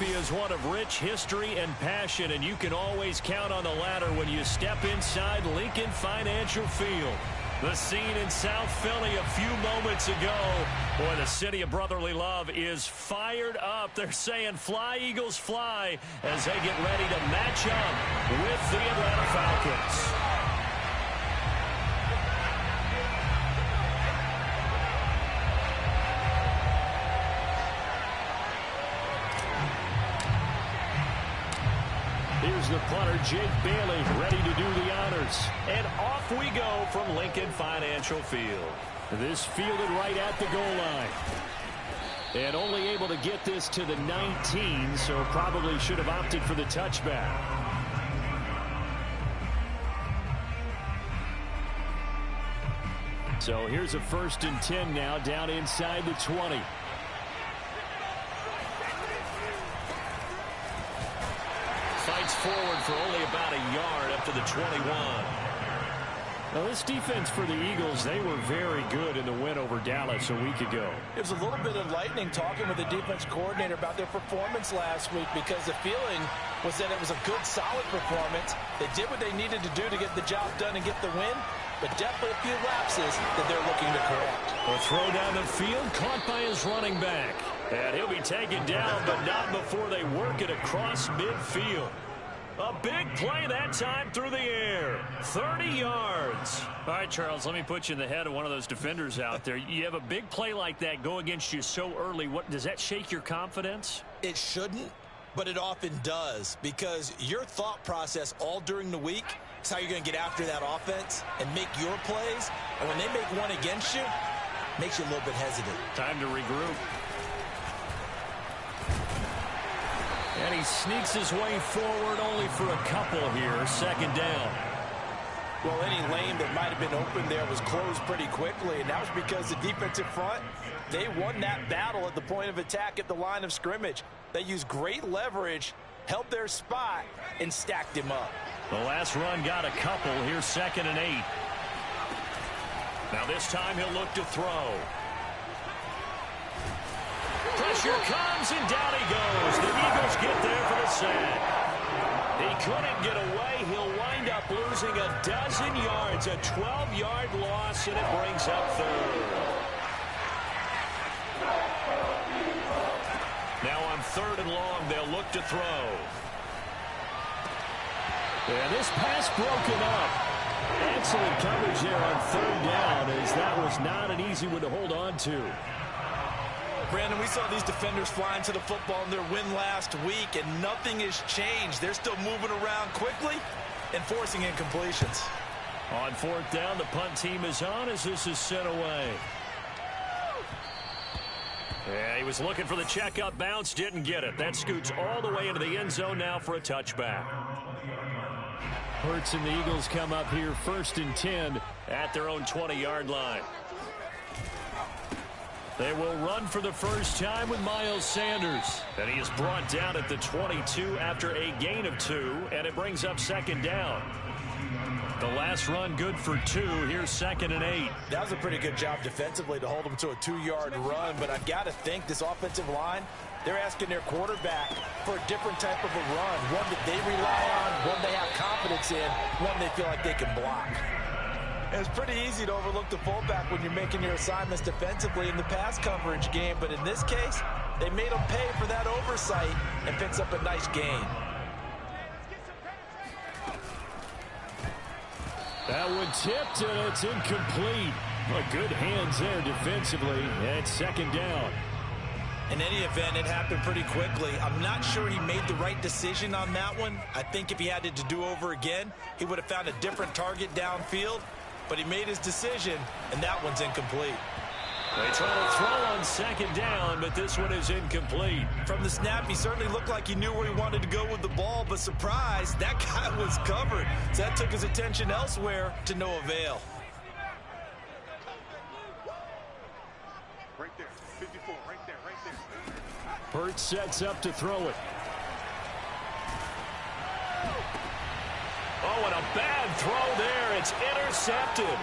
Is one of rich history and passion, and you can always count on the latter when you step inside Lincoln Financial Field. The scene in South Philly a few moments ago. Boy, the city of brotherly love is fired up. They're saying fly, Eagles, fly, as they get ready to match up with the Atlanta Falcons. Here's the punter, Jake Bailey, ready to do the honors. And off we go from Lincoln Financial Field. This fielded right at the goal line. And only able to get this to the 19, so probably should have opted for the touchback. So here's a 1st and 10 now, down inside the 20. Fights forward for only about a yard up to the 21. Now this defense for the Eagles, they were very good in the win over Dallas a week ago. It was a little bit enlightening talking with the defense coordinator about their performance last week, because the feeling was that it was a good, solid performance. They did what they needed to do to get the job done and get the win, but definitely a few lapses that they're looking to correct. A throw down the field, caught by his running back. And he'll be taken down, but not before they work it across midfield. A big play that time through the air. 30 yards. All right, Charles, let me put you in the head of one of those defenders out there. You have a big play like that go against you so early. What does that shake your confidence? It shouldn't, but it often does, because your thought process all during the week is how you're going to get after that offense and make your plays. And when they make one against you, it makes you a little bit hesitant. Time to regroup. And he sneaks his way forward only for a couple here. 2nd down. Well, any lane that might have been open there was closed pretty quickly, and that was because the defensive front, they won that battle at the point of attack at the line of scrimmage. They used great leverage, held their spot, and stacked him up. The last run got a couple. Here's 2nd and 8. Now this time he'll look to throw. Pressure comes, and down he goes. The Eagles get there for the sack. He couldn't get away. He'll wind up losing a dozen yards, a 12-yard loss, and it brings up 3rd. Now on 3rd and long, they'll look to throw. And this pass broken up. Excellent coverage there on 3rd down, as that was not an easy one to hold on to. Brandon, we saw these defenders flying to the football in their win last week, and nothing has changed. They're still moving around quickly and forcing incompletions. On 4th down, the punt team is on as this is sent away. Yeah, he was looking for the checkup bounce, didn't get it. That scoots all the way into the end zone now for a touchback. Hurts and the Eagles come up here 1st and 10 at their own 20-yard line. They will run for the first time with Miles Sanders. And he is brought down at the 22 after a gain of 2, and it brings up 2nd down. The last run good for 2. Here's 2nd and 8. That was a pretty good job defensively to hold them to a 2-yard run, but I've got to think this offensive line, they're asking their quarterback for a different type of a run, one that they rely on, one they have confidence in, one they feel like they can block. It's pretty easy to overlook the fullback when you're making your assignments defensively in the pass coverage game, but in this case, they made him pay for that oversight and picks up a nice gain. That one tipped, and it's incomplete. But good hands there defensively, and 2nd down. In any event, it happened pretty quickly. I'm not sure he made the right decision on that one. I think if he had it to do over again, he would have found a different target downfield. But he made his decision, and that one's incomplete. They try to throw on 2nd down, but this one is incomplete. From the snap, he certainly looked like he knew where he wanted to go with the ball, but surprise, that guy was covered. So that took his attention elsewhere to no avail. Right there, 54, right there. Hurts sets up to throw it. Oh, and a bad throw there. It's intercepted.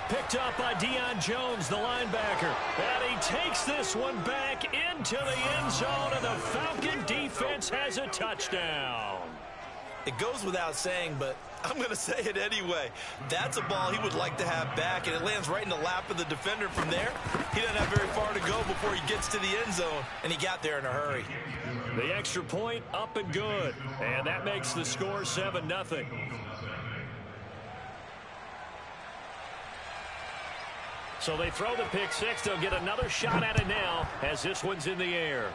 Picked up by Deion Jones, the linebacker. And he takes this one back into the end zone, and the Falcon defense has a touchdown. It goes without saying, but I'm going to say it anyway. That's a ball he would like to have back, and it lands right in the lap of the defender from there. He doesn't have very far to go before he gets to the end zone, and he got there in a hurry. The extra point up and good, and that makes the score 7-0. So they throw the pick six. They'll get another shot at it now as this one's in the air.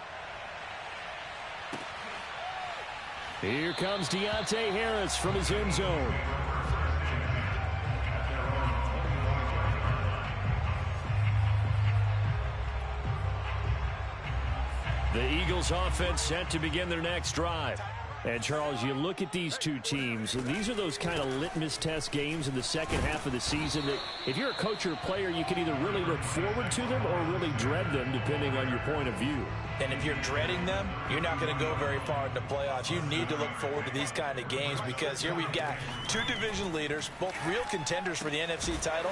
Here comes Deontay Harris from his end zone. The Eagles offense set to begin their next drive. And, Charles, you look at these two teams, and these are those kind of litmus test games in the second half of the season that if you're a coach or a player, you can either really look forward to them or really dread them, depending on your point of view. And if you're dreading them, you're not going to go very far in the playoffs. You need to look forward to these kind of games because here we've got two division leaders, both real contenders for the NFC title.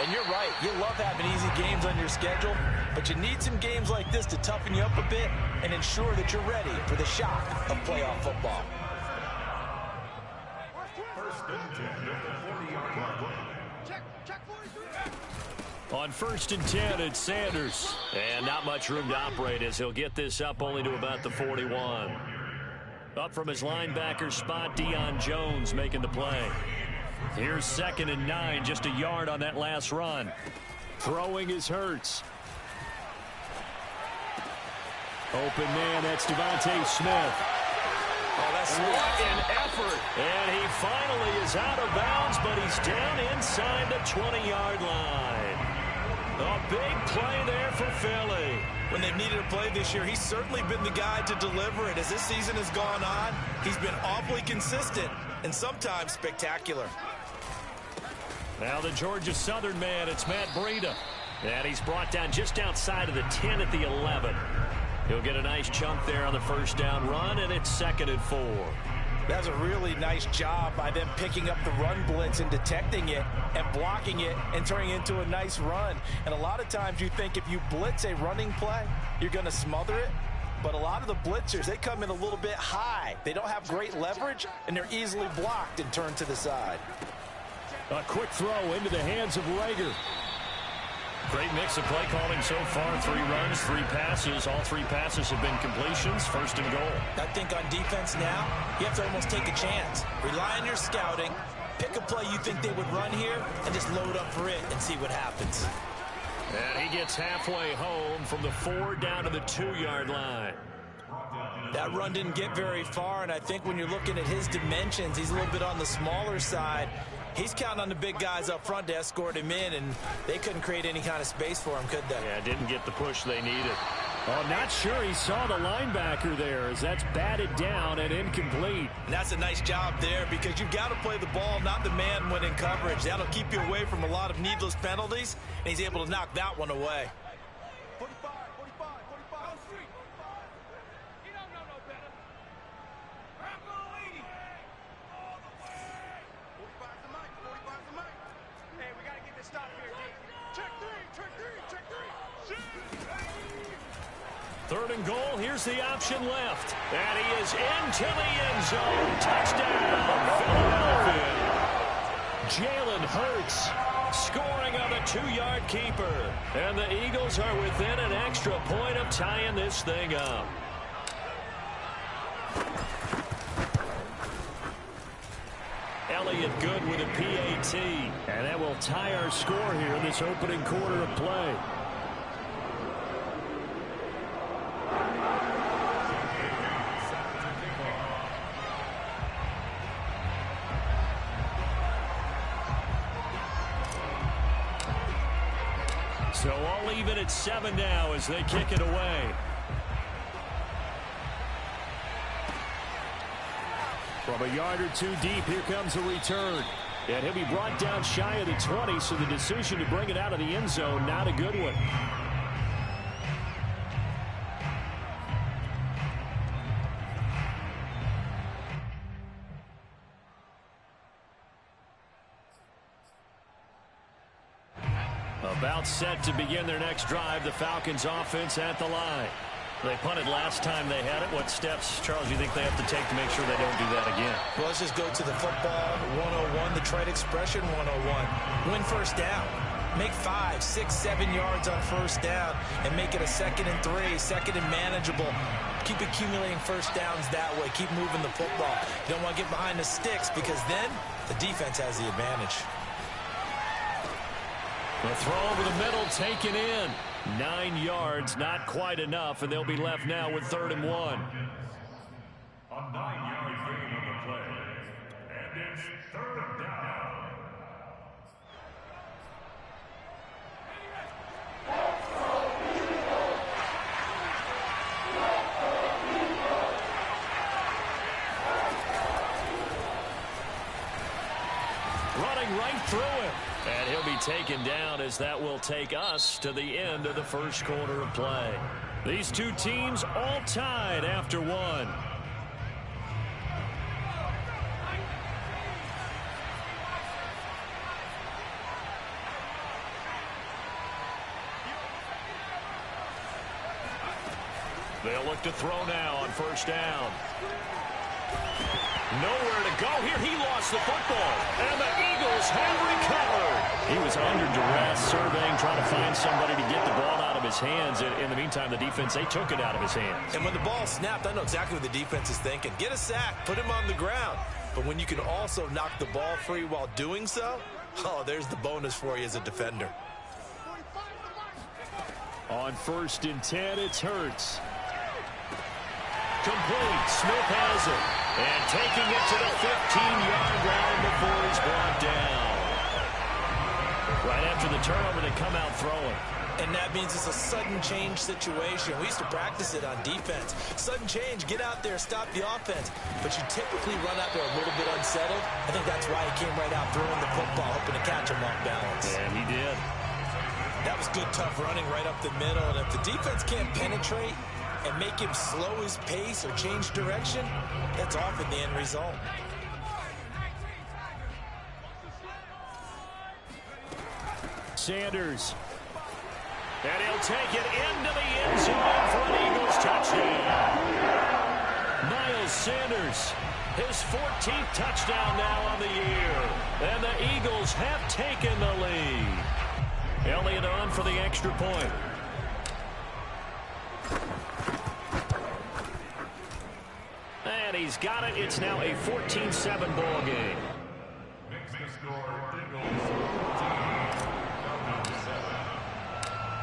And you're right, you love having easy games on your schedule, but you need some games like this to toughen you up a bit and ensure that you're ready for the shock of playoff football. On 1st and 10, it's Sanders. And not much room to operate as he'll get this up only to about the 41. Up from his linebacker spot, Deion Jones making the play. Here's 2nd and 9, just a yard on that last run. Throwing is Hurts. Open man, that's Devontae Smith. Oh, that's what an effort. And he finally is out of bounds, but he's down inside the 20-yard line. A big play there for Philly. When they've needed a play this year, he's certainly been the guy to deliver it. As this season has gone on, he's been awfully consistent and sometimes spectacular. Now the Georgia Southern man, it's Matt Breida. And he's brought down just outside of the 10 at the 11. He'll get a nice chunk there on the first down run, and it's 2nd and 4. That's a really nice job by them picking up the run blitz and detecting it and blocking it and turning it into a nice run. And a lot of times you think if you blitz a running play, you're going to smother it. But a lot of the blitzers, they come in a little bit high. They don't have great leverage, and they're easily blocked and turned to the side. A quick throw into the hands of Rager. Great mix of play calling so far. 3 runs, 3 passes. All 3 passes have been completions. 1st and goal. I think on defense now, you have to almost take a chance. Rely on your scouting. Pick a play you think they would run here and just load up for it and see what happens. And he gets halfway home from the 4 down to the 2-yard line. That run didn't get very far, and I think when you're looking at his dimensions, he's a little bit on the smaller side. He's counting on the big guys up front to escort him in, and they couldn't create any kind of space for him, could they? Yeah, didn't get the push they needed. Oh, not sure he saw the linebacker there as that's batted down and incomplete. And that's a nice job there because you've got to play the ball, not the man when in coverage. That'll keep you away from a lot of needless penalties, and he's able to knock that one away. 45, 45, 45. He don't know no better. Rambo 80. All the way. 45's the mic, 45's the mic. Hey, we got to get this stop here, D. Check 3, check 3, check 3. 3rd and goal. Here's the option left. And he is into the end zone. Touchdown, Philadelphia. Jalen Hurts scoring on the 2-yard keeper. And the Eagles are within an extra point of tying this thing up. Elliott good with a PAT. And that will tie our score here in this opening quarter of play. So all even at 7 now as they kick it away. From a yard or 2 deep, here comes a return. And he'll be brought down shy of the 20, so the decision to bring it out of the end zone, not a good one. About set to begin their next drive. The Falcons offense at the line. They punted last time they had it. What steps, Charles, you think they have to take to make sure they don't do that again? Well, let's just go to the football 101, the trade expression 101. Win first down. Make 5, 6, 7 yards on first down and make it a 2nd and 3, 2nd and manageable. Keep accumulating first downs that way. Keep moving the football. You don't want to get behind the sticks because then the defense has the advantage. The throw over the middle taken in. 9 yards, not quite enough, and they'll be left now with 3rd and 1. A 9-yard gain on the play. And it's 3rd down. Running right through him. And he'll be taken down as that will take us to the end of the first quarter of play. These two teams all tied after 1. They'll look to throw now on first down. Nowhere to go here. He lost the football. And the Eagles have recovered. He was under duress, surveying, trying to find somebody to get the ball out of his hands. In the meantime, the defense, they took it out of his hands. And when the ball snapped, I know exactly what the defense is thinking. Get a sack. Put him on the ground. But when you can also knock the ball free while doing so, oh, there's the bonus for you as a defender. On 1st and 10, it's Hurts. Complete. Smith has it. And taking it to the 15-yard line before he's brought down. Right after the turnover, they come out throwing. And that means it's a sudden change situation. We used to practice it on defense. Sudden change, get out there, stop the offense. But you typically run out there a little bit unsettled. I think that's why he came right out throwing the football, hoping to catch him off balance. And he did. That was good, tough running right up the middle. And if the defense can't penetrate and make him slow his pace or change direction, that's often the end result. Sanders. And he'll take it into the end zone for an Eagles touchdown. Miles Sanders, his 14th touchdown now on the year. And the Eagles have taken the lead. Elliott on for the extra point. And he's got it. It's now a 14-7 ball game. Makes the score Eagles 14, Falcons 7.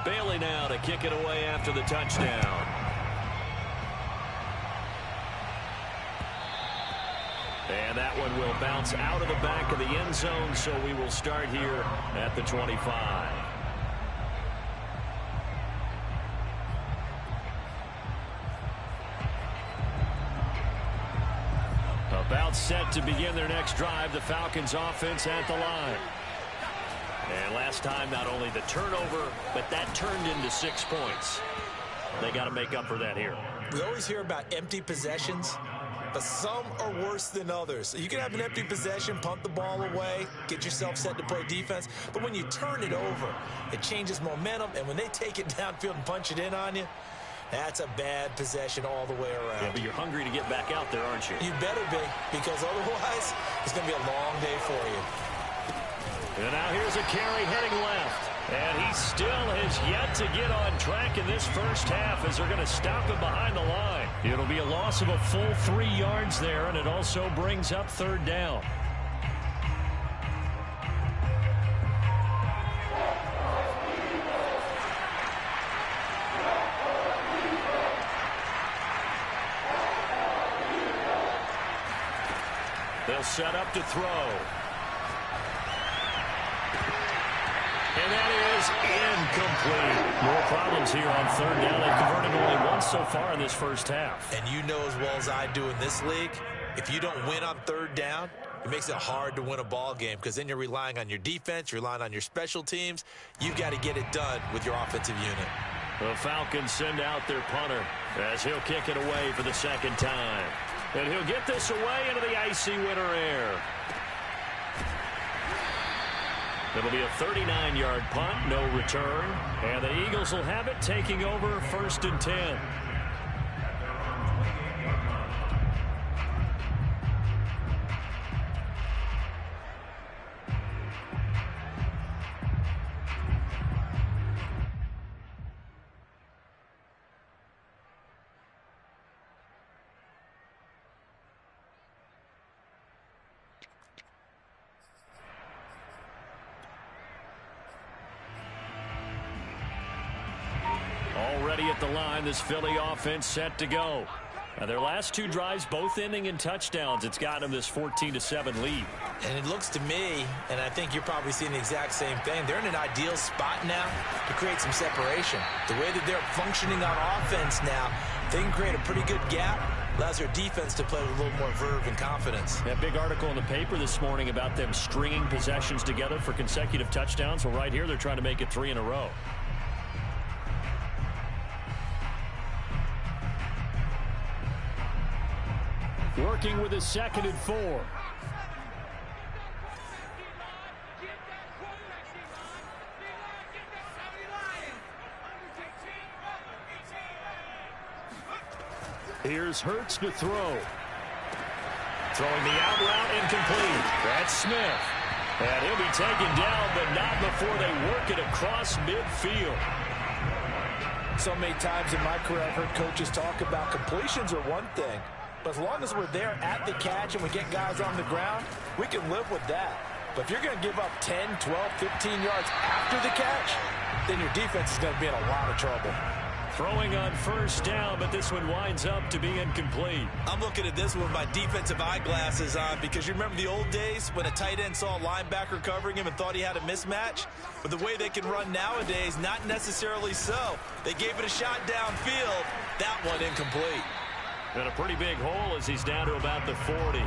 Bailey now to kick it away after the touchdown. And that one will bounce out of the back of the end zone, so we will start here at the 25. About set to begin their next drive, the Falcons offense at the line. And last time, not only the turnover, but that turned into 6 points. They got to make up for that here. We always hear about empty possessions, but some are worse than others. You can have an empty possession, punt the ball away, get yourself set to play defense, but when you turn it over, it changes momentum, and when they take it downfield and punch it in on you, that's a bad possession all the way around. Yeah, but you're hungry to get back out there, aren't you? You better be, because otherwise, it's going to be a long day for you. And now here's a carry heading left. And he still has yet to get on track in this first half as they're going to stop him behind the line. It'll be a loss of a full 3 yards there, and it also brings up 3rd down. They'll set up to throw. And that is incomplete. More problems here on 3rd down. They've converted only once so far in this first half. And you know as well as I do in this league, if you don't win on 3rd down, it makes it hard to win a ball game because then you're relying on your defense, you're relying on your special teams. You've got to get it done with your offensive unit. The Falcons send out their punter as he'll kick it away for the 2nd time. And he'll get this away into the icy winter air. It'll be a 39-yard punt, no return. And the Eagles will have it, taking over 1st and 10. Already at the line, this Philly offense set to go. Their last 2 drives, both ending in touchdowns. It's gotten them this 14-7 lead. And it looks to me, and I think you're probably seeing the exact same thing, they're in an ideal spot now to create some separation. The way that they're functioning on offense now, they can create a pretty good gap. Allows their defense to play with a little more verve and confidence. That big article in the paper this morning about them stringing possessions together for consecutive touchdowns. Well, right here, they're trying to make it 3 in a row. Working with his 2nd and 4. Here's Hurts to throw. Throwing the out route incomplete. That's Smith. And he'll be taken down, but not before they work it across midfield. So many times in my career I've heard coaches talk about completions are one thing. But as long as we're there at the catch and we get guys on the ground, we can live with that. But if you're going to give up 10, 12, 15 yards after the catch, then your defense is going to be in a lot of trouble. Throwing on 1st down, but this one winds up to be incomplete. I'm looking at this one with my defensive eyeglasses on because you remember the old days when a tight end saw a linebacker covering him and thought he had a mismatch? But the way they can run nowadays, not necessarily so. They gave it a shot downfield. That one incomplete. And a pretty big hole as he's down to about the 40.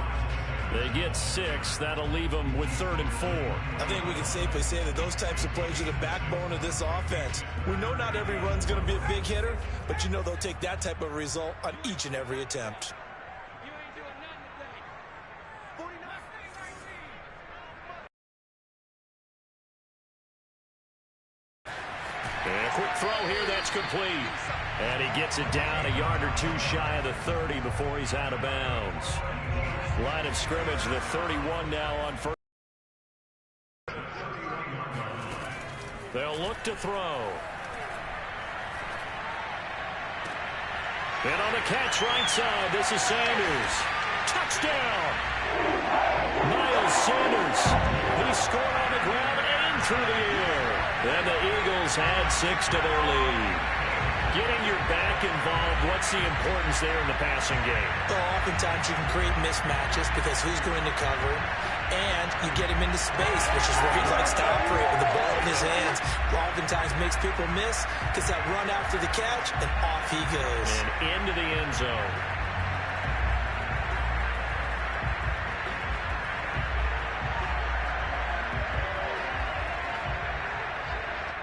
They get 6. That'll leave them with 3rd and 4. I think we can safely say that those types of plays are the backbone of this offense. We know not every run's going to be a big hitter, but you know they'll take that type of result on each and every attempt. And a quick throw here, that's complete. And he gets it down a yard or 2 shy of the 30 before he's out of bounds. Line of scrimmage, the 31 now on 1st. They'll look to throw. And on the catch right side, this is Sanders. Touchdown! Miles Sanders. He scored on the ground and through the air. And the Eagles add 6 to their lead. Getting your back involved, what's the importance there in the passing game? Well, oftentimes you can create mismatches because who's going to cover him, and you get him into space, which is where he likes to operate with the ball in his hands. Oftentimes makes people miss, gets that run after the catch, and off he goes. And into the end zone.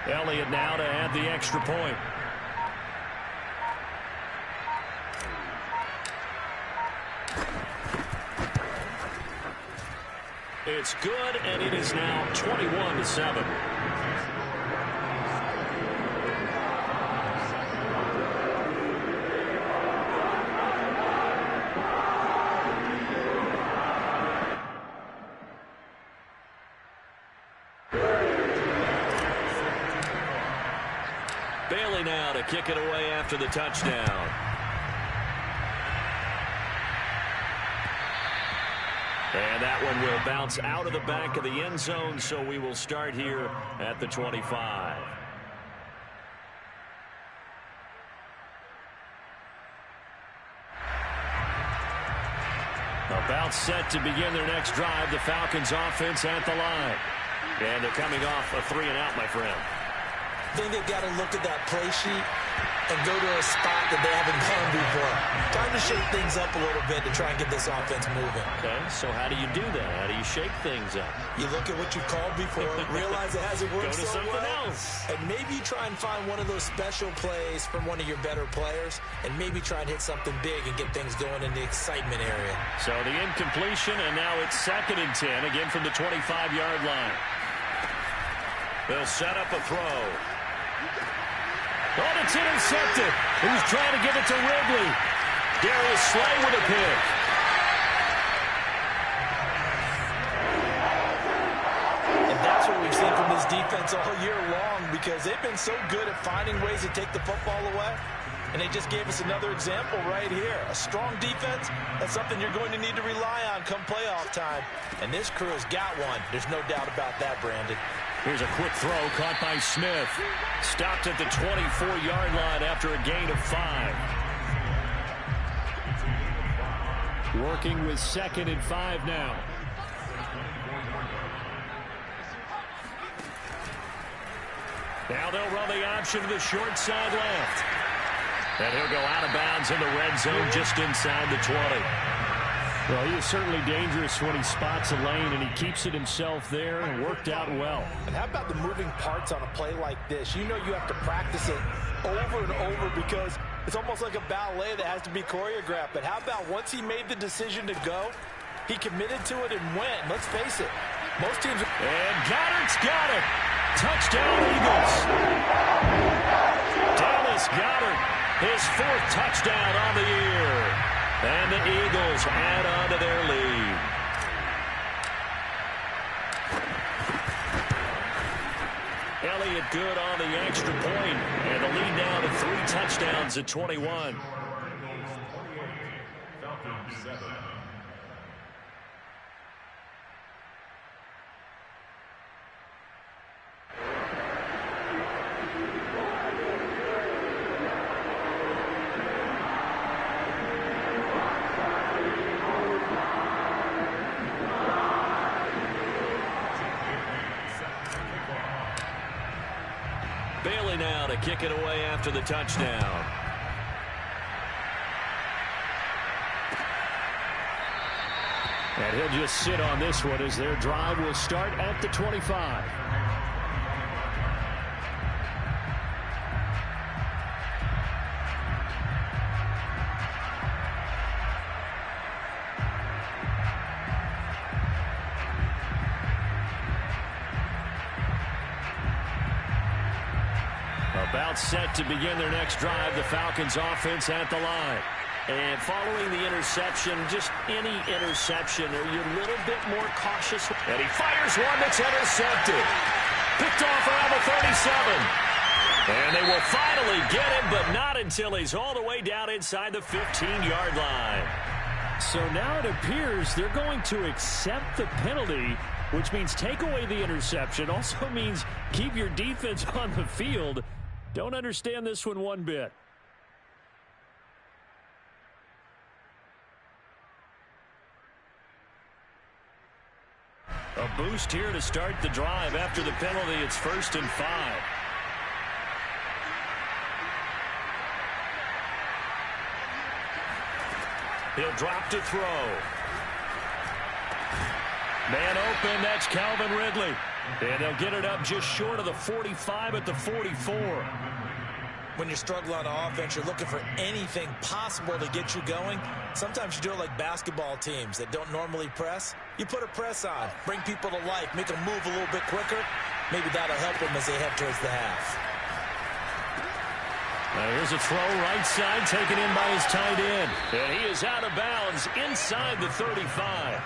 Elliott now to add the extra point. It's good, and it is now 21-7. Bailey now to kick it away after the touchdown. And that one will bounce out of the back of the end zone, so we will start here at the 25. About set to begin their next drive, the Falcons offense at the line. And they're coming off a 3-and-out, my friend. I think they've got to look at that play sheet and go to a spot that they haven't gone before. Time to shake things up a little bit to try and get this offense moving. Okay, so how do you do that? How do you shake things up? You look at what you've called before, realize it hasn't worked Go to so something well, else. and maybe try and find one of those special plays from one of your better players, and maybe try and hit something big and get things going in the excitement area. So the incompletion, and now it's 2nd and 10, again from the 25-yard line. They'll set up a throw. Oh, it's intercepted. He's trying to give it to Ridley. Darius Slay with a pick. And that's what we've seen from this defense all year long, because they've been so good at finding ways to take the football away. And they just gave us another example right here. A strong defense, that's something you're going to need to rely on come playoff time. And this crew has got one. There's no doubt about that, Brandon. Here's a quick throw caught by Smith. Stopped at the 24-yard line after a gain of 5. Working with 2nd and 5 now. Now they'll run the option to the short side left. And he'll go out of bounds in the red zone just inside the 20. Well, he is certainly dangerous when he spots a lane, and he keeps it himself there, and worked out well. And how about the moving parts on a play like this? You know you have to practice it over and over because it's almost like a ballet that has to be choreographed. But how about once he made the decision to go, he committed to it and went. Let's face it, most teams... And Goddard's got it. Touchdown, Eagles. Dallas Goedert, his 4th touchdown on the year. And the Eagles add on to their lead. Elliott good on the extra point, and the lead now to 3 touchdowns at 21. Falcons 7. Bailey now to kick it away after the touchdown. And he'll just sit on this one as their drive will start at the 25. About set to begin their next drive, the Falcons offense at the line. And following the interception, just any interception, are you a little bit more cautious? And he fires one that's intercepted. Picked off around the 37. And they will finally get him, but not until he's all the way down inside the 15-yard line. So now it appears they're going to accept the penalty, which means take away the interception. Also means keep your defense on the field. Don't understand this one bit. A boost here to start the drive. After the penalty, it's 1st and 5. He'll drop to throw. Man open, that's Calvin Ridley. And they'll get it up just short of the 45 at the 44. When you struggle on offense, you're looking for anything possible to get you going. Sometimes you do it like basketball teams that don't normally press. You put a press on, bring people to life, make them move a little bit quicker. Maybe that'll help them as they head towards the half. Now here's a throw right side taken in by his tight end. And he is out of bounds inside the 35.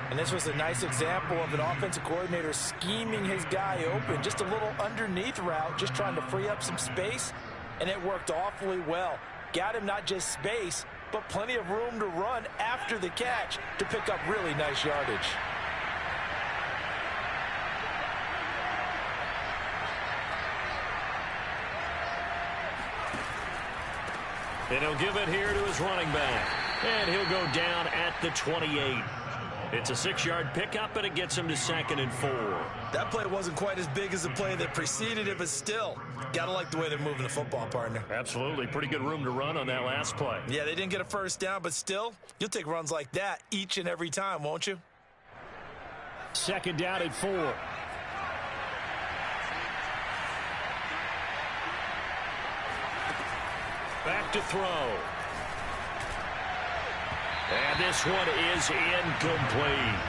And this was a nice example of an offensive coordinator scheming his guy open. Just a little underneath route, just trying to free up some space. And it worked awfully well. Got him not just space, but plenty of room to run after the catch to pick up really nice yardage. And he'll give it here to his running back. And he'll go down at the 28. It's a 6-yard pickup, and it gets him to 2nd and 4. That play wasn't quite as big as the play that preceded it, but still, gotta like the way they're moving the football, partner. Absolutely. Pretty good room to run on that last play. Yeah, they didn't get a first down, but still, you'll take runs like that each and every time, won't you? 2nd down at 4. Back to throw. And this one is incomplete.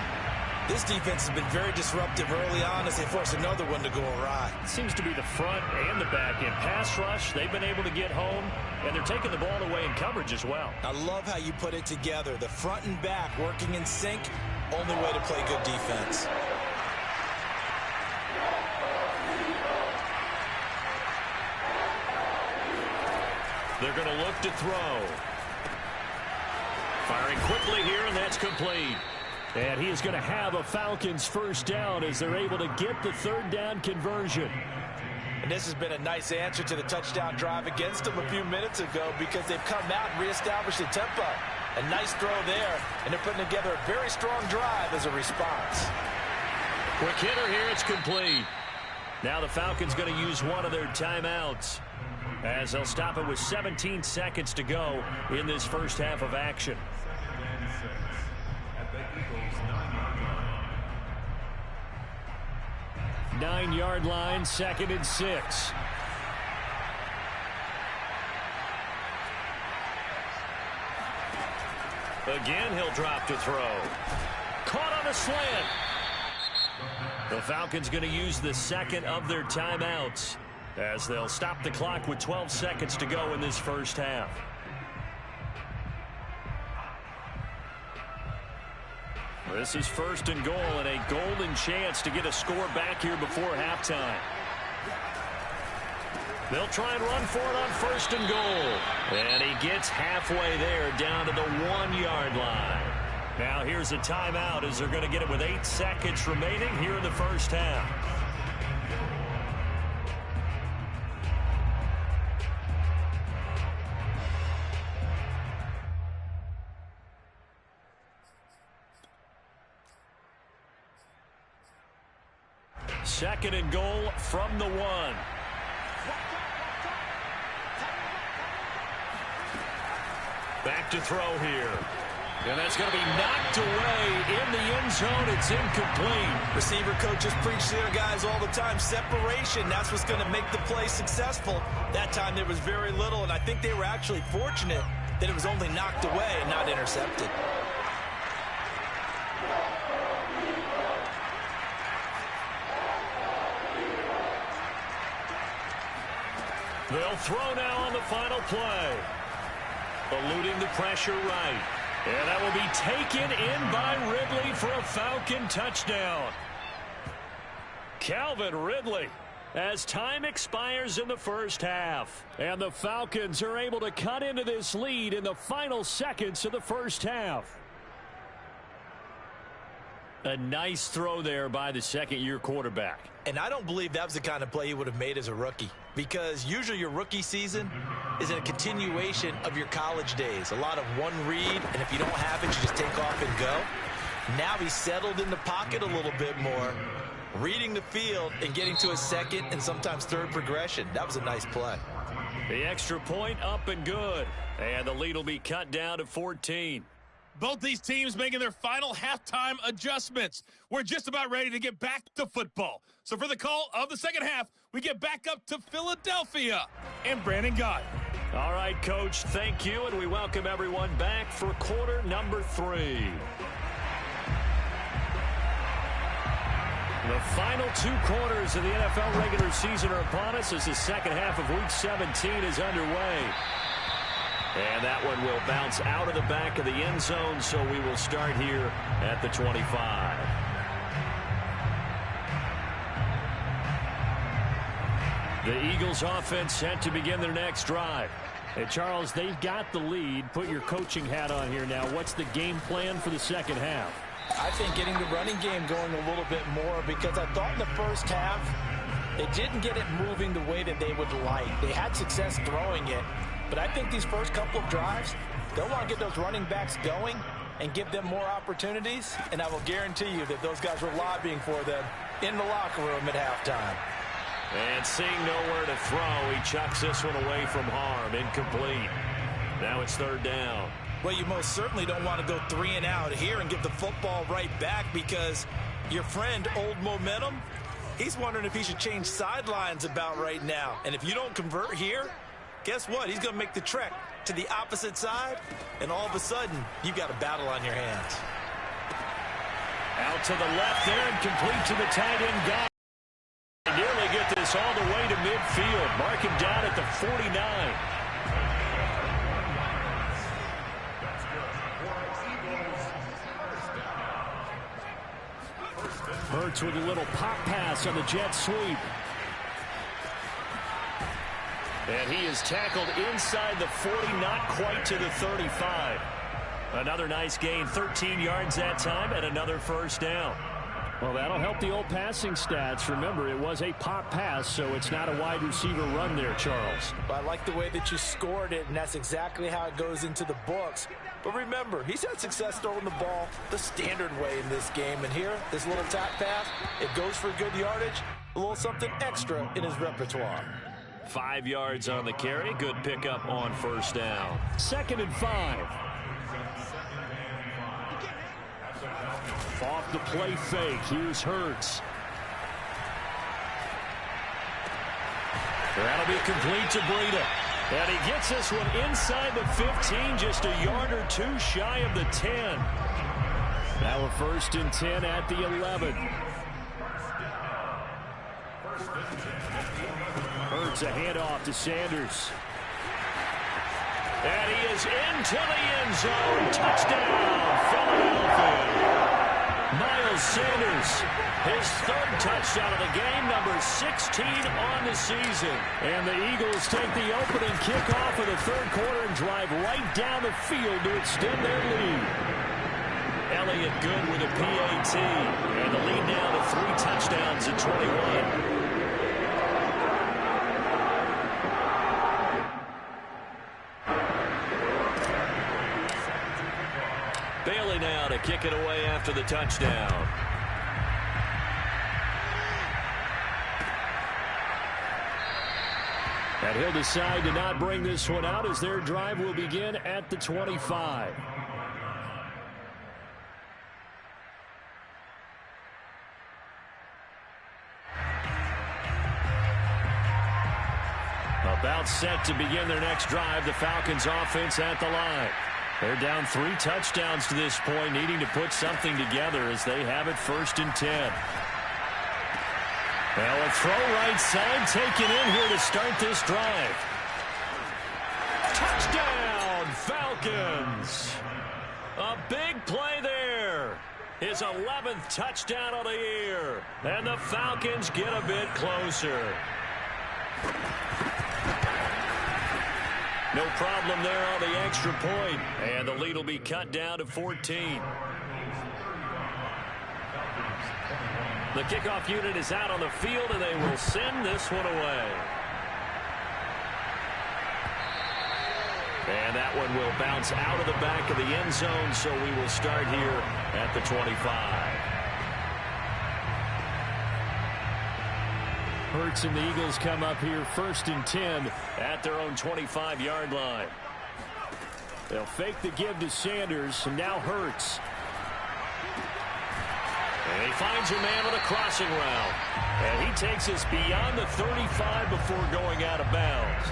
This defense has been very disruptive early on as they force another one to go awry. It seems to be the front and the back end. Pass rush, they've been able to get home, and they're taking the ball away in coverage as well. I love how you put it together. The front and back working in sync, only way to play good defense. They're going to look to throw. Firing quickly here, and that's complete. And he is going to have a Falcons first down as they're able to get the third down conversion. And this has been a nice answer to the touchdown drive against them a few minutes ago because they've come out and reestablished the tempo. A nice throw there, and they're putting together a very strong drive as a response. Quick hitter here, it's complete. Now the Falcons going to use one of their timeouts as they'll stop it with 17 seconds to go in this first half of action. Nine-yard line, 2nd and 6. Again, he'll drop to throw. Caught on a slant. The Falcons going to use the second of their timeouts as they'll stop the clock with 12 seconds to go in this first half. This is 1st and goal and a golden chance to get a score back here before halftime. They'll try and run for it on 1st and goal. And he gets halfway there down to the 1-yard line. Now here's a timeout as they're going to get it with 8 seconds remaining here in the first half. Second and goal from the 1. Back to throw here. And that's going to be knocked away in the end zone. It's incomplete. Receiver coaches preach to their guys all the time. Separation, that's what's going to make the play successful. That time there was very little, and I think they were actually fortunate that it was only knocked away and not intercepted. They'll throw now on the final play. Eluding the pressure right. And that will be taken in by Ridley for a Falcon touchdown. Calvin Ridley as time expires in the first half. And the Falcons are able to cut into this lead in the final seconds of the first half. A nice throw there by the second-year quarterback. And I don't believe that was the kind of play he would have made as a rookie, because usually your rookie season is a continuation of your college days. A lot of one read, and if you don't have it, you just take off and go. Now he's settled in the pocket a little bit more, reading the field and getting to a second and sometimes third progression. That was a nice play. The extra point up and good. And the lead will be cut down to 14. Both these teams making their final halftime adjustments. We're just about ready to get back to football. So for the call of the second half, we get back up to Philadelphia and Brandon Gott. All right, Coach, thank you, and we welcome everyone back for quarter number 3. The final 2 quarters of the NFL regular season are upon us as the second half of Week 17 is underway. And that one will bounce out of the back of the end zone, so we will start here at the 25. The Eagles offense set to begin their next drive. And Charles, they've got the lead. Put your coaching hat on here now. What's the game plan for the second half? I think getting the running game going a little bit more, because I thought in the first half they didn't get it moving the way that they would like. They had success throwing it. But I think these first couple of drives, they'll want to get those running backs going and give them more opportunities. And I will guarantee you that those guys were lobbying for them in the locker room at halftime. And seeing nowhere to throw, he chucks this one away from harm. Incomplete. Now it's third down. Well, you most certainly don't want to go 3 and out here and give the football right back, because your friend, Old Momentum, he's wondering if he should change sidelines about right now. And if you don't convert here, guess what? He's going to make the trek to the opposite side, and all of a sudden, you've got a battle on your hands. Out to the left there and complete to the tight end guy. Nearly get this all the way to midfield. Mark him down at the 49. Hurts with a little pop pass on the jet sweep. And he is tackled inside the 40, not quite to the 35. Another nice gain, 13 yards that time, and another first down. Well, that'll help the old passing stats. Remember, it was a pop pass, so it's not a wide receiver run there, Charles. Well, I like the way that you scored it, and that's exactly how it goes into the books. But remember, he's had success throwing the ball the standard way in this game. And here, this little tap pass, it goes for good yardage, a little something extra in his repertoire. 5 yards on the carry. Good pickup on first down. 2nd and 5. Off the play fake. Here's Hurts. That'll be complete to Breida. And he gets this one inside the 15, just a yard or two shy of the 10. Now a 1st and 10 at the 11. Hurts a handoff to Sanders. And he is into the end zone. Touchdown, Philadelphia. Miles Sanders, his 3rd touchdown of the game, number 16 on the season. And the Eagles take the opening kickoff of the 3rd quarter and drive right down the field to extend their lead. Elliott good with a PAT. And the lead now to 3 touchdowns at 21. Bailey now to kick it away after the touchdown. And he'll decide to not bring this one out as their drive will begin at the 25. About set to begin their next drive, the Falcons offense at the line. They're down 3 touchdowns to this point, needing to put something together as they have it 1st and 10. Well, a throw right side taken in here to start this drive. Touchdown, Falcons. A big play there. His 11th touchdown of the year. And the Falcons get a bit closer. No problem there on the extra point. And the lead will be cut down to 14. The kickoff unit is out on the field, and they will send this one away. And that one will bounce out of the back of the end zone, so we will start here at the 25. Hurts and the Eagles come up here 1st and 10 at their own 25-yard line. They'll fake the give to Sanders, and now Hurts. And he finds a man with a crossing route. And he takes us beyond the 35 before going out of bounds.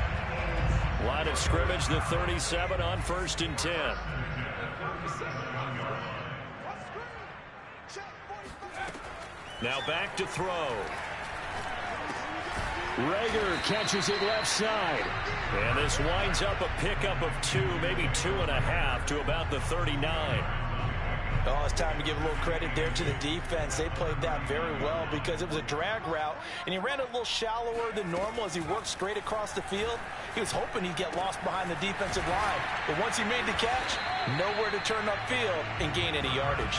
Line of scrimmage, the 37 on 1st and 10. Now back to throw. Rager catches it left side. And this winds up a pickup of 2, maybe 2.5 to about the 39. Oh, it's time to give a little credit there to the defense. They played that very well because it was a drag route, and he ran a little shallower than normal as he worked straight across the field. He was hoping he'd get lost behind the defensive line, but once he made the catch, nowhere to turn upfield and gain any yardage.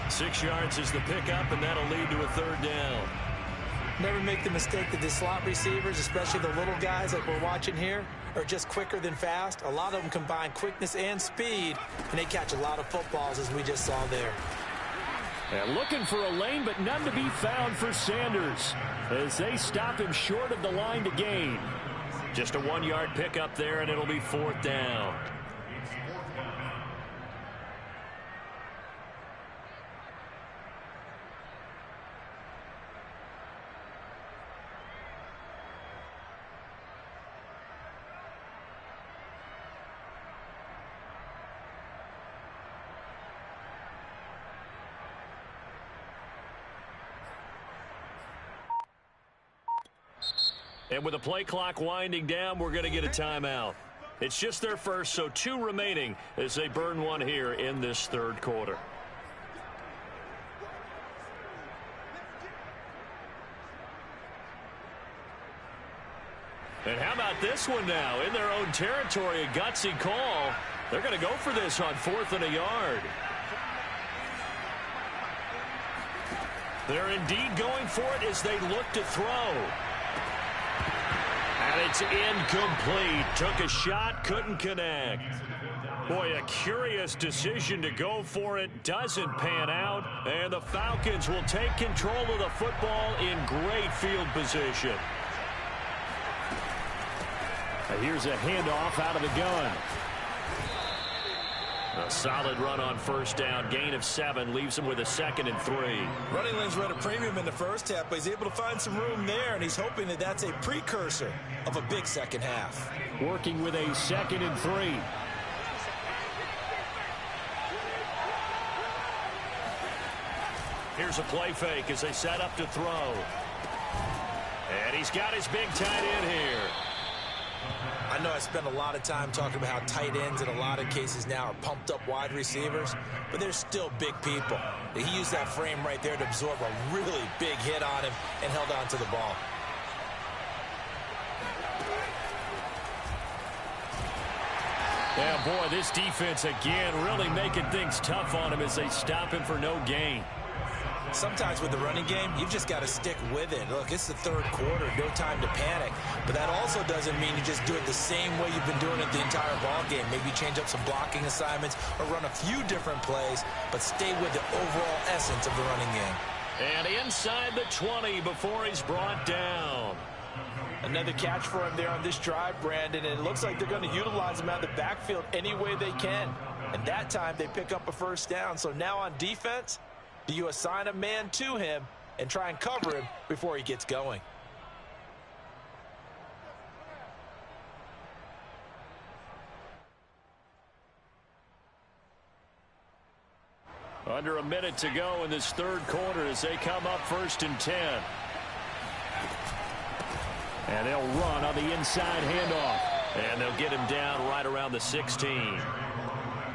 6 yards is the pickup, and that'll lead to a 3rd down. Never make the mistake that the slot receivers, especially the little guys like we're watching here, are just quicker than fast. A lot of them combine quickness and speed, and they catch a lot of footballs, as we just saw there. And looking for a lane, but none to be found for Sanders as they stop him short of the line to gain. Just a 1-yard pickup there, and it'll be 4th down. And with the play clock winding down, we're going to get a timeout. It's just their first, so 2 remaining as they burn one here in this third quarter. And how about this one now? In their own territory, a gutsy call. They're going to go for this on 4th and a yard. They're indeed going for it as they look to throw. And it's incomplete. Took a shot, couldn't connect. Boy, a curious decision to go for it. Doesn't pan out. And the Falcons will take control of the football in great field position. And here's a handoff out of the gun. A solid run on first down. Gain of 7 leaves him with a 2nd and 3. Running lanes were at a premium in the first half, but he's able to find some room there, and he's hoping that that's a precursor of a big second half. Working with a 2nd and 3. Here's a play fake as they set up to throw. And he's got his big tight end here. I know I spend a lot of time talking about how tight ends in a lot of cases now are pumped up wide receivers, but they're still big people. He used that frame right there to absorb a really big hit on him and held on to the ball. Yeah, boy, this defense again really making things tough on him as they stop him for no gain. Sometimes with the running game, you've just got to stick with it. Look, it's the third quarter, no time to panic. But that also doesn't mean you just do it the same way you've been doing it the entire ball game. Maybe change up some blocking assignments or run a few different plays, but stay with the overall essence of the running game. And inside the 20 before he's brought down. Another catch for him there on this drive, Brandon, and it looks like they're going to utilize him out of the backfield any way they can. And that time they pick up a first down. So now on defense, do you assign a man to him and try and cover him before he gets going? Under a minute to go in this third quarter as they come up 1st and 10. And they'll run on the inside handoff. And they'll get him down right around the 16.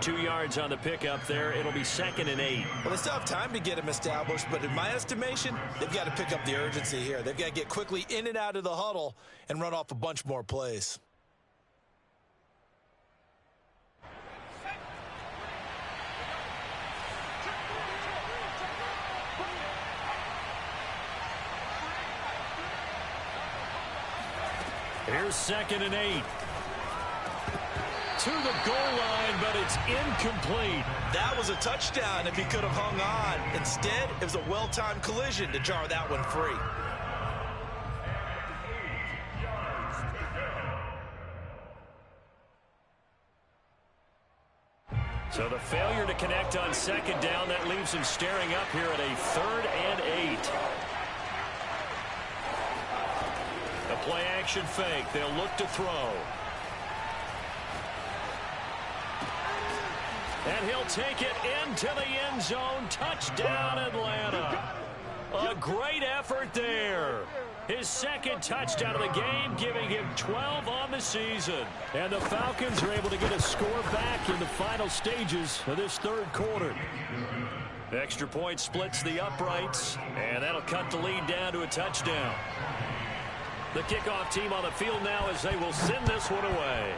2 yards on the pickup there. It'll be 2nd and 8. Well, they still have time to get him established, but in my estimation, they've got to pick up the urgency here. They've got to get quickly in and out of the huddle and run off a bunch more plays. Here's 2nd and 8. To the goal line, but it's incomplete. That was a touchdown if he could have hung on. Instead, it was a well-timed collision to jar that one free. So the failure to connect on 2nd down, that leaves him staring up here at a 3rd and 8. A play action fake. They'll look to throw. And he'll take it into the end zone. Touchdown, Atlanta. A great effort there. His 2nd touchdown of the game, giving him 12 on the season. And the Falcons are able to get a score back in the final stages of this third quarter. The extra point splits the uprights, and that'll cut the lead down to a touchdown. The kickoff team on the field now as they will send this one away.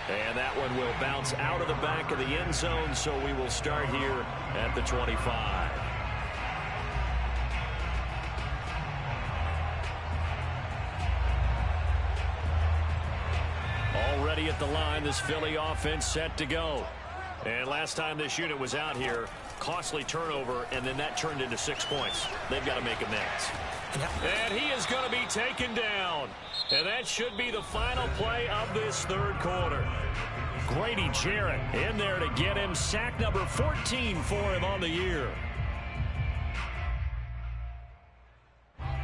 And that one will bounce out of the back of the end zone, so we will start here at the 25. Already at the line, this Philly offense set to go. And last time this unit was out here, costly turnover, and then that turned into 6 points. They've got to make amends. And he is going to be taken down. And that should be the final play of this third quarter. Grady Jarrett in there to get him. Sack number 14 for him on the year.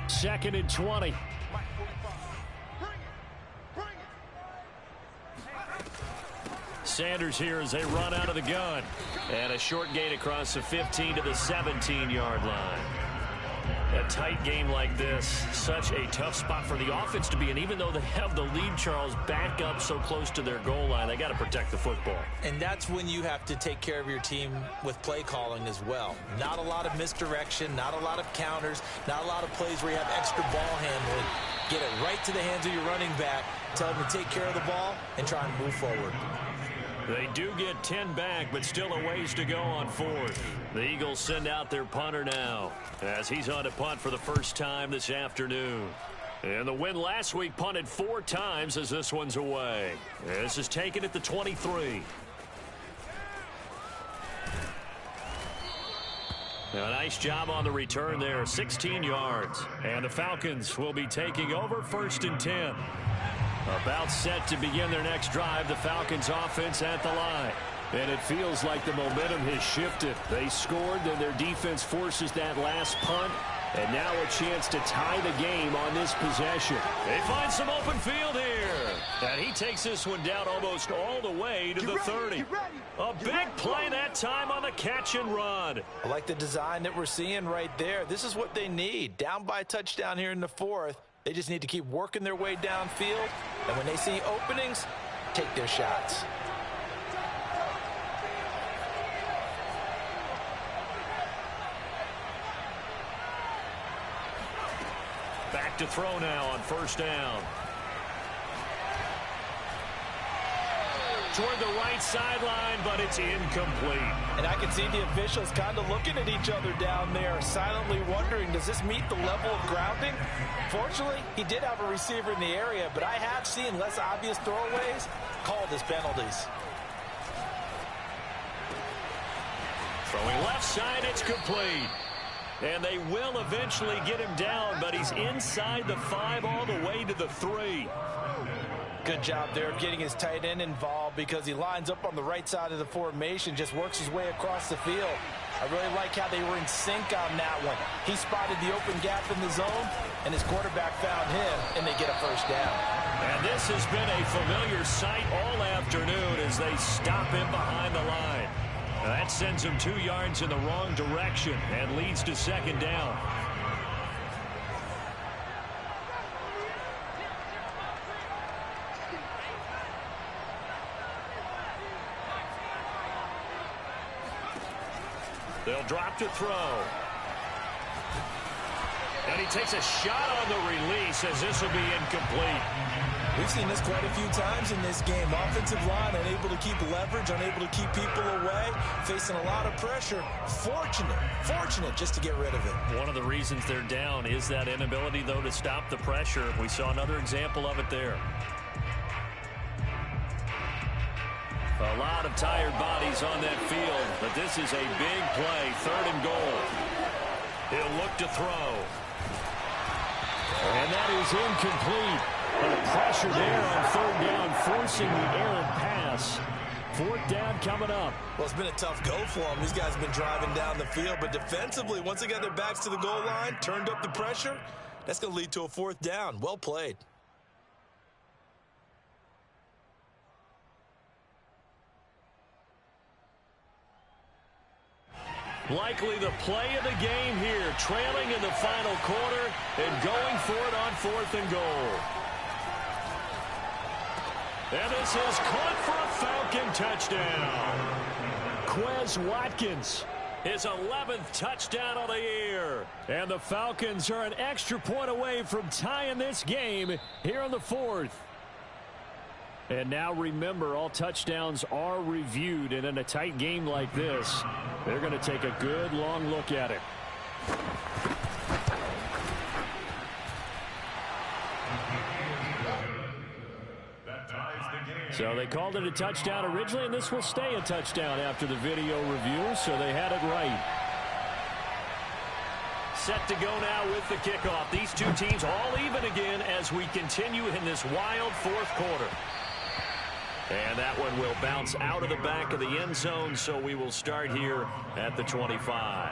2nd and 20. Sanders here as they run out of the gun. And a short gain across the 15 to the 17-yard line. And tight game like this, such a tough spot for the offense to be in. Even though they have the lead, Charles, back up so close to their goal line, they got to protect the football. And that's when you have to take care of your team with play calling as well. Not a lot of misdirection, not a lot of counters, not a lot of plays where you have extra ball handling. Get it right to the hands of your running back, tell him to take care of the ball, and try and move forward. They do get 10 back, but still a ways to go on fourth. The Eagles send out their punter now, as he's on to punt for the first time this afternoon. And the win last week punted 4 times as this one's away. This is taken at the 23. A nice job on the return there, 16 yards. And the Falcons will be taking over 1st and 10. About set to begin their next drive, the Falcons offense at the line. And it feels like the momentum has shifted. They scored, then their defense forces that last punt. And now a chance to tie the game on this possession. They find some open field here. And he takes this one down almost all the way to the 30. A big play that time on the catch and run. I like the design that we're seeing right there. This is what they need. Down by a touchdown here in the 4th. They just need to keep working their way downfield. And when they see openings, take their shots. Back to throw now on 1st down. Toward the right sideline, but it's incomplete. And I can see the officials kind of looking at each other down there, silently wondering, does this meet the level of grounding? Fortunately, he did have a receiver in the area, but I have seen less obvious throwaways called as penalties. Throwing left side, it's complete. And they will eventually get him down, but he's inside the 5 all the way to the 3. Good job there of getting his tight end involved because he lines up on the right side of the formation, just works his way across the field. I really like how they were in sync on that one. He spotted the open gap in the zone, and his quarterback found him, and they get a 1st down. And this has been a familiar sight all afternoon as they stop him behind the line. That sends him 2 yards in the wrong direction and leads to 2nd down. They'll drop to throw. And he takes a shot on the release as this will be incomplete. We've seen this quite a few times in this game. Offensive line unable to keep leverage, unable to keep people away, facing a lot of pressure. Fortunate just to get rid of it. One of the reasons they're down is that inability, though, to stop the pressure. We saw another example of it there. A lot of tired bodies on that field, but this is a big play, 3rd and goal. He'll look to throw. And that is incomplete. But pressure there on 3rd down, forcing the errant pass. 4th down coming up. Well, it's been a tough go for them. These guys have been driving down the field, but defensively, once they got their backs to the goal line, turned up the pressure, that's going to lead to a 4th down. Well played. Likely the play of the game here, trailing in the final quarter and going for it on 4th and goal. And this is caught for a Falcon touchdown. Quez Watkins, his 11th touchdown of the year. And the Falcons are an extra point away from tying this game here in the 4th. And now remember, all touchdowns are reviewed, and in a tight game like this, they're going to take a good long look at it. So they called it a touchdown originally, and this will stay a touchdown after the video review, so they had it right. Set to go now with the kickoff. These two teams all even again as we continue in this wild 4th quarter. And that one will bounce out of the back of the end zone, so we will start here at the 25.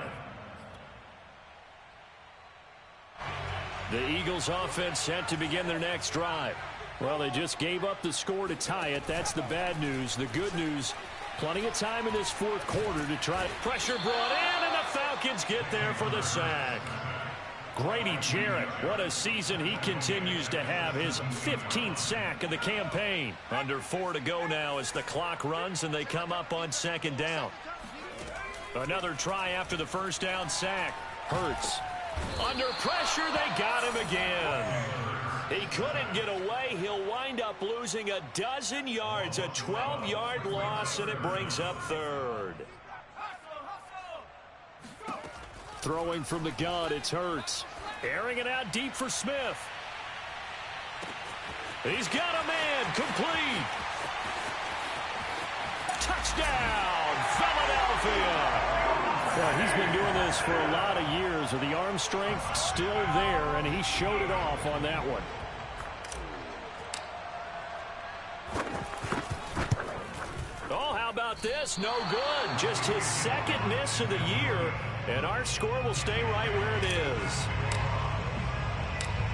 The Eagles offense set to begin their next drive. Well, they just gave up the score to tie it. That's the bad news. The good news, plenty of time in this 4th quarter to try. Pressure brought in, and the Falcons get there for the sack. Grady Jarrett, what a season he continues to have. His 15th sack of the campaign. Under 4 to go now as the clock runs and they come up on second down. Another try after the first down sack. Hurts. Under pressure, they got him again. He couldn't get away. He'll wind up losing a dozen yards, a 12-yard loss, and it brings up third. Throwing from the gun, it's Hurts. Airing it out deep for Smith. He's got a man, complete. Touchdown, Philadelphia. Well, he's been doing this for a lot of years with the arm strength still there, and he showed it off on that one. Oh, how about this? No good. Just his second miss of the year, and our score will stay right where it is.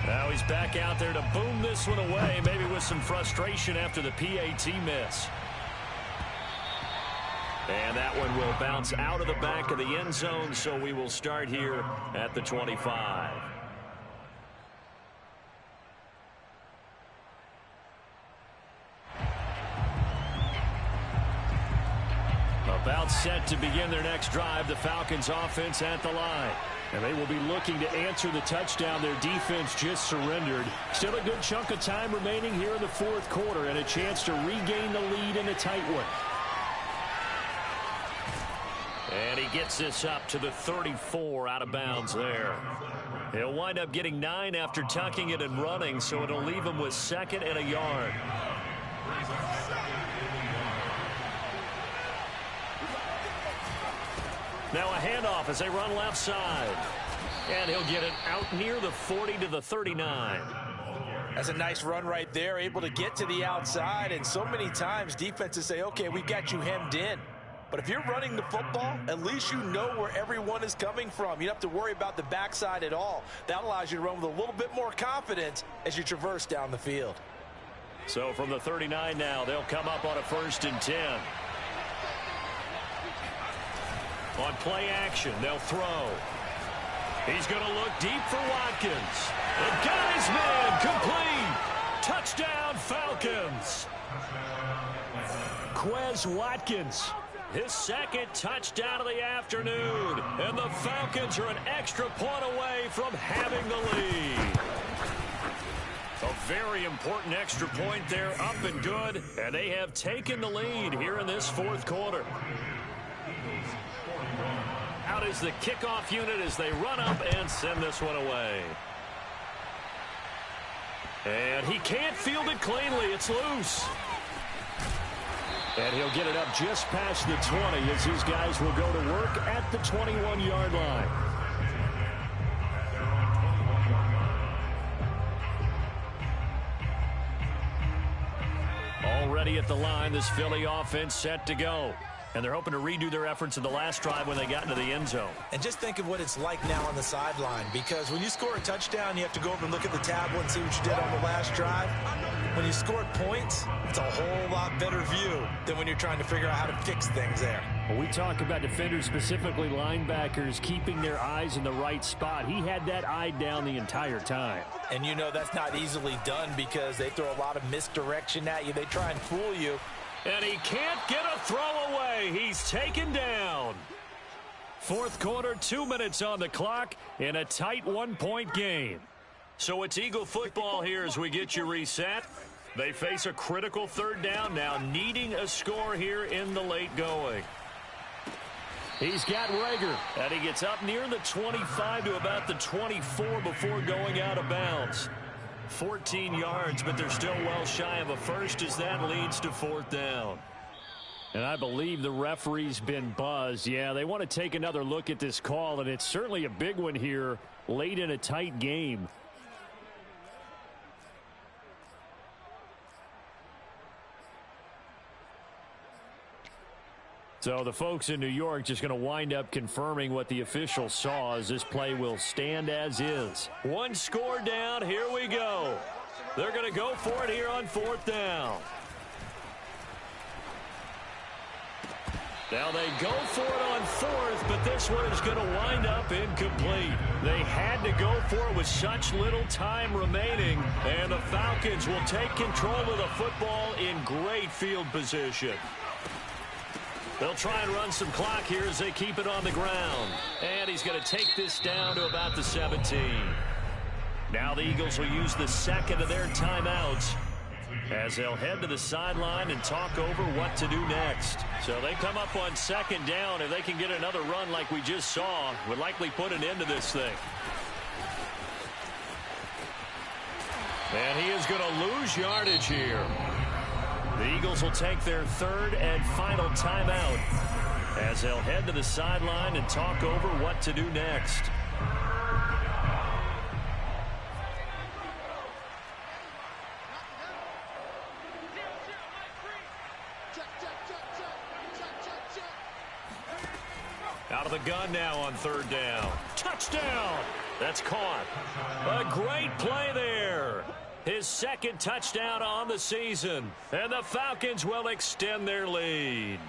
Now he's back out there to boom this one away, maybe with some frustration after the PAT miss. And that one will bounce out of the back of the end zone, so we will start here at the 25. About set to begin their next drive, the Falcons offense at the line. And they will be looking to answer the touchdown their defense just surrendered. Still a good chunk of time remaining here in the fourth quarter and a chance to regain the lead in a tight one. And he gets this up to the 34 out of bounds there. He'll wind up getting 9 after tucking it and running, so it'll leave him with second and a yard. Now a handoff as they run left side. And he'll get it out near the 40 to the 39. That's a nice run right there, able to get to the outside. And so many times defenses say, okay, we've got you hemmed in. But if you're running the football, at least you know where everyone is coming from. You don't have to worry about the backside at all. That allows you to run with a little bit more confidence as you traverse down the field. So from the 39 now, they'll come up on a 1st and 10. On play action, they'll throw. He's going to look deep for Watkins. And got his man complete. Touchdown, Falcons. Quez Watkins, his second touchdown of the afternoon. And the Falcons are an extra point away from having the lead. A very important extra point there, up and good. And they have taken the lead here in this fourth quarter. Out is the kickoff unit as they run up and send this one away. And he can't field it cleanly. It's loose. And he'll get it up just past the 20 as these guys will go to work at the 21-yard line. Already at the line, this Philly offense set to go. And they're hoping to redo their efforts in the last drive when they got into the end zone. And just think of what it's like now on the sideline, because when you score a touchdown, you have to go over and look at the tablet and see what you did on the last drive. When you scored points, it's a whole lot better view than when you're trying to figure out how to fix things there. Well, we talk about defenders, specifically linebackers, keeping their eyes in the right spot. He had that eye down the entire time. And you know that's not easily done because they throw a lot of misdirection at you. They try and fool you. And he can't get a throw away. He's taken down. Fourth quarter, 2 minutes on the clock in a tight one-point game. So it's Eagle football here as we get you reset. They face a critical third down now, needing a score here in the late going. He's got Rager, and he gets up near the 25 to about the 24 before going out of bounds. 14 yards, but they're still well shy of a first as that leads to fourth down. And I believe the referee's been buzzed. Yeah, they want to take another look at this call, and it's certainly a big one here late in a tight game. So the folks in New York just going to wind up confirming what the official saw as this play will stand as is. One score down. Here we go. They're going to go for it here on fourth down. Now they go for it on fourth, but this one is going to wind up incomplete. They had to go for it with such little time remaining, and the Falcons will take control of the football in great field position. They'll try and run some clock here as they keep it on the ground. And he's going to take this down to about the 17. Now the Eagles will use the second of their timeouts as they'll head to the sideline and talk over what to do next. So they come up on second down. If they can get another run like we just saw, would likely put an end to this thing. And he is going to lose yardage here. The Eagles will take their third and final timeout as they'll head to the sideline and talk over what to do next. Out of the gun now on third down. Touchdown! That's caught. A great play there. His second touchdown on the season. And the Falcons will extend their lead.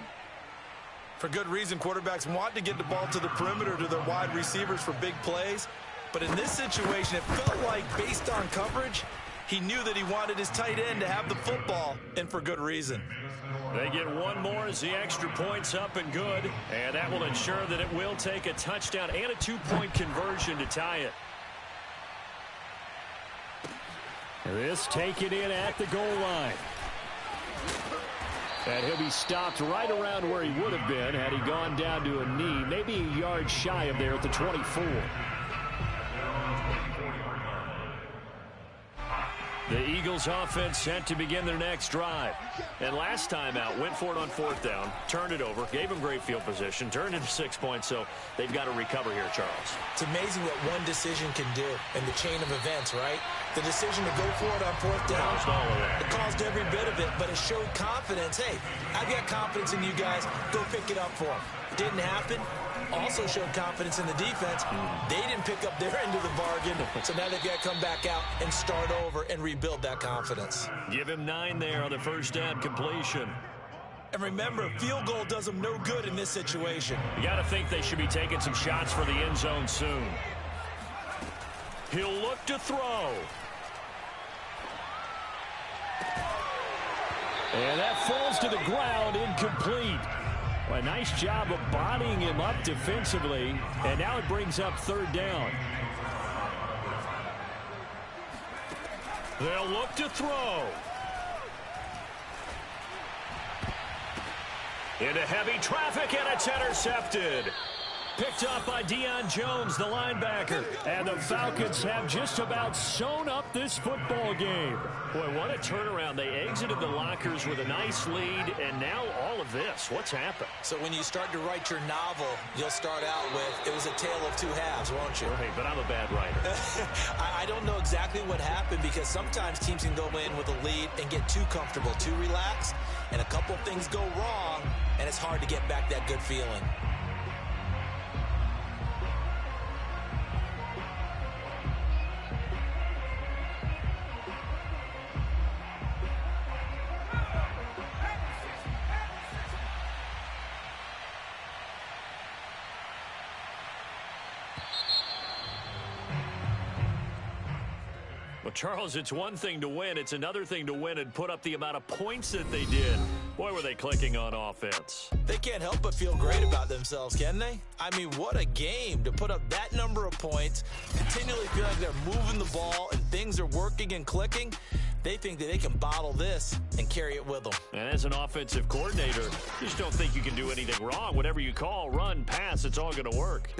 For good reason, quarterbacks want to get the ball to the perimeter to their wide receivers for big plays. But in this situation, it felt like, based on coverage, he knew that he wanted his tight end to have the football, and for good reason. They get one more as the extra point's up and good. And that will ensure that it will take a touchdown and a two-point conversion to tie it. This taken in at the goal line. And he'll be stopped right around where he would have been had he gone down to a knee, maybe a yard shy of there at the 24. The Eagles offense set to begin their next drive. And last time out, went for it on fourth down, turned it over, gave them great field position, turned it to 6 points, so they've got to recover here, Charles. It's amazing what one decision can do in the chain of events, right? The decision to go for it on fourth down, it caused every bit of it, but it showed confidence. Hey, I've got confidence in you guys. Go pick it up for them. Didn't happen. Also showed confidence in the defense. They didn't pick up their end of the bargain, so now they've got to come back out and start over and rebuild that confidence. Give him 9 there on the first down completion. And remember, field goal does them no good in this situation. You got to think they should be taking some shots for the end zone soon. He'll look to throw. And that falls to the ground, incomplete. Well, a nice job of bodying him up defensively, and now it brings up third down. They'll look to throw. Into heavy traffic, and it's intercepted. Picked up by Deion Jones, the linebacker. And the Falcons have just about sewn up this football game. Boy, what a turnaround. They exited the lockers with a nice lead, and now all of this. What's happened? So when you start to write your novel, you'll start out with, it was a tale of two halves, won't you? Right, but I'm a bad writer. I don't know exactly what happened, because sometimes teams can go in with a lead and get too comfortable, too relaxed, and a couple things go wrong, and it's hard to get back that good feeling. Well, Charles, it's one thing to win. It's another thing to win and put up the amount of points that they did. Boy, were they clicking on offense. They can't help but feel great about themselves, can they? I mean, what a game to put up that number of points, continually feel like they're moving the ball and things are working and clicking. They think that they can bottle this and carry it with them. And as an offensive coordinator, just don't think you can do anything wrong. Whatever you call, run, pass, it's all going to work.